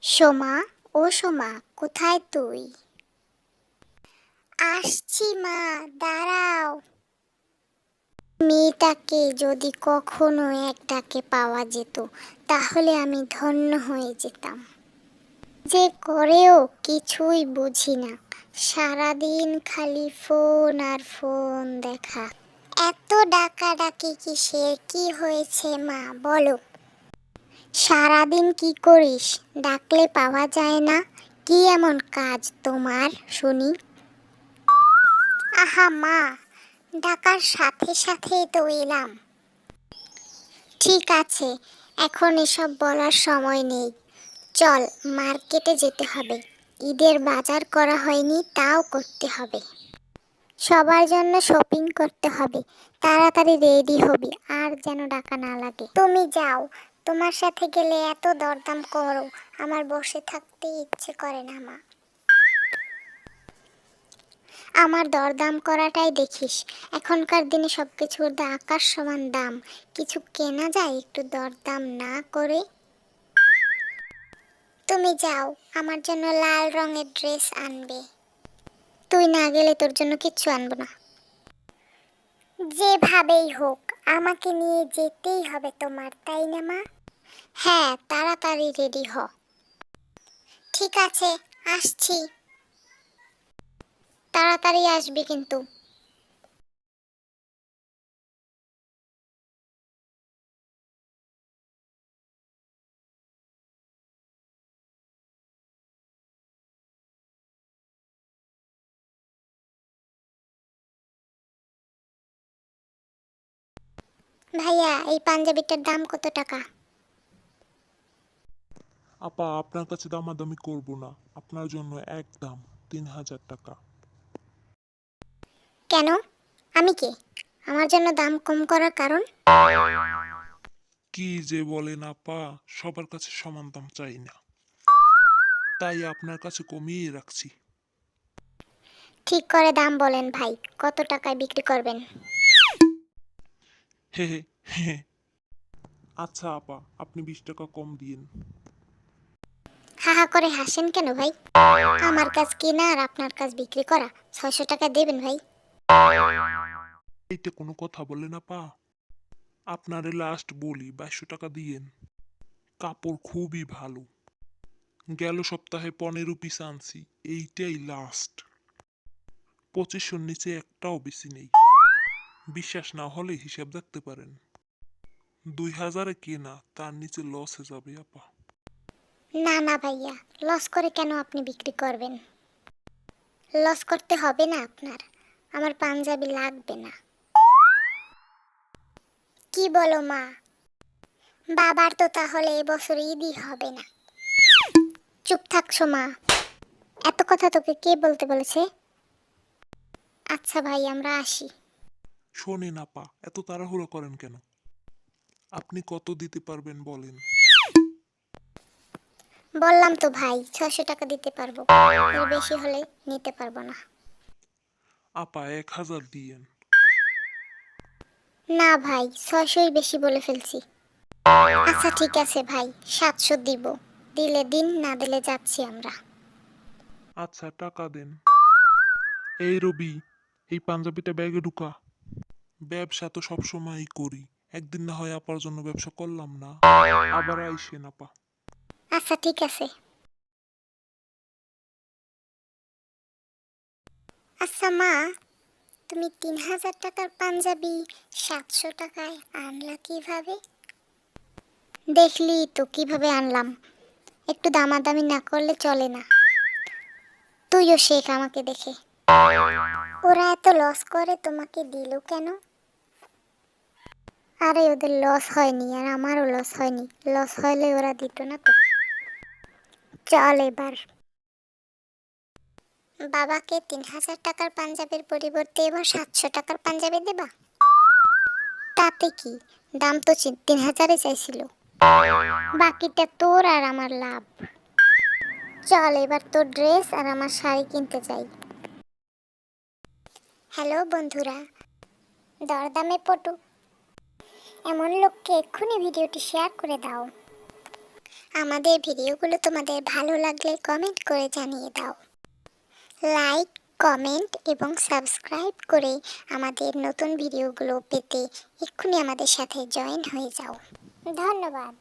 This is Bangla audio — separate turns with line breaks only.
সোমা, ও সোমা, কোথায় তুই? আসছি মা, দাঁড়াও। মেয়েটাকে যদি কখনো এক ডাকে পাওয়া যেত তাহলে আমি ধন্য হয়ে যেতাম। যে করেও কিছুই বুঝি না, সারাদিন খালি ফোন আর ফোন দেখা। এত ডাকাডাকি কিসের, কি হয়েছে মা বলো? সারাদিন কি করিস? ডাকলে পাওয়া যায় না? কি এমন কাজ তোমার শুনি? আহা মা, ডাকার সাথে সাথেই তো এলাম। ঠিক আছে, এখন এসব বলার সময় নেই। চল, মার্কেটে যেতে হবে। ঈদের বাজার করা হয়নি, তাও করতে হবে। সবার জন্য শপিং করতে হবে। তাড়াতাড়ি রেডি হবি, আর যেন ডাকা না লাগে। তুমি যাও, তোমার সাথে গেলে এত দরদাম করো, আমার বসে থাকতে ইচ্ছে করে না মা। আমার দরদাম করাটাই দেখিস। এখনকার দিনে সবকিছুর আকাশ সমান দাম। কিছু কেনা যায় একটু দরদাম না করে? তুমি যাও, আমার জন্য লাল রঙের ড্রেস আনবে। তুই না গেলে তোর জন্য কিচ্ছু আনবো না। যেভাবেই হোক আমাকে নিয়ে যেতেই হবে তোমার, তাই না মা? হ্যাঁ, তাড়াতাড়ি রেডি হ। ঠিক আছে, আসছি। তাড়াতাড়ি আসবি কিন্তু। ভাইয়া, এই পাঞ্জাবিটার দাম কত টাকা?
আপা, আপনার কাছে দামাদামি করব না। আপনার জন্য একদম 3000 টাকা।
কেন? আমি কে? আমার জন্য দাম কম করার কারণ?
কি যে বলেন আপা, সবার কাছে সমান দাম চাই না, তাই আপনার কাছে কমিয়ে রাখছি।
ঠিক করে দাম বলেন ভাই, কত টাকায় বিক্রি করবেন?
হে হে হে। আচ্ছা আপা, আপনি 20 টাকা কম দিয়েন।
হা হা করে হাসেন কেন ভাই? আমার কাজ কেনা আর আপনার কাজ বিক্রি করা। 600 টাকা দেবেন ভাই।
এইটা কোনো কথা বলেন আপা? আপনারে লাস্ট বলি 2200 টাকা দিয়েন। কাপড় খুবই ভালো। গেল সপ্তাহে 15 পিস আনছি, এইটাই লাস্ট। 2500-র নিচে একটাও বেশি নেই। বিশ্বাস না হলে হিসাব দেখতে পারেন। 2000-এ কেনা, তার নিচে লসে যাবে আপা।
না না ভাইয়া, লস করে কেন আপনি বিক্রি করবেন? লস করতে হবে না আপনার। আমার পাঞ্জাবি লাগবে না। কি বলো মা? বাবার তো তাহলে এবছর ঈদই হবে না। চুপ থাকছো মা? এত কথা তোকে কে বলতে বলেছে? আচ্ছা ভাই, আমরা আসি।
শোনেন আপা, এত তাড়াহুড়ো করেন কেন? আপনি কত দিতে পারবেন বলেন।
বললাম তো ভাই, 600 টাকা দিতে পারবো। এর বেশি হলে নিতে পারবো না।
আপা 1000 দিয়েন।
না ভাই, 600ই বেশি বলে ফেলছি। আচ্ছা ঠিক আছে ভাই, 700 দিব। দিলে দিন, না দিলে যাচ্ছি আমরা।
আচ্ছা, টাকা দেন। এই রবি, এই পাঞ্জাবিটা ব্যাগে ঢুকা। ব্যবসা তো সবসময়ই করি, একদিন না হয় আপার জন্য ব্যবসা করলাম না। আবার আইসেন আপা।
আচ্ছা ঠিক আছে। আচ্ছা মা, তুমি 3000 টাকার পাঞ্জাবি 700 টাকায় আনলা কিভাবে? দেখলি তো কিভাবে আনলাম। একটু দামাদামি না করলে চলে না। তুইও শেখ আমাকে দেখে। ওরা এত লস করে তোমাকে দিল কেন? আরে ওদের লস হয়নি, আর আমারও লস হয়নি। লস হইলে ওরা দিত না তো। চল এবার। বাবাকে 3000 টাকার পাঞ্জাবির পরিবর্তে এবার 700 টাকার পাঞ্জাবি দেবা? তাতে কি, দাম তো 3000-এ চাইছিল। বাকিটা তোর আর আমার লাভ। চল এবার তোর ড্রেস আর আমার শাড়ি কিনতে যাই। হ্যালো বন্ধুরা, দরদামে পটু এমন লোককে এক্ষুনি ভিডিওটি শেয়ার করে দাও। আমাদের ভিডিওগুলো তোমাদের ভালো লাগলে কমেন্ট করে জানিয়ে দাও। লাইক, কমেন্ট এবং সাবস্ক্রাইব করে আমাদের নতুন ভিডিওগুলো পেতে এক্ষুনি আমাদের সাথে জয়েন হয়ে যাও। ধন্যবাদ।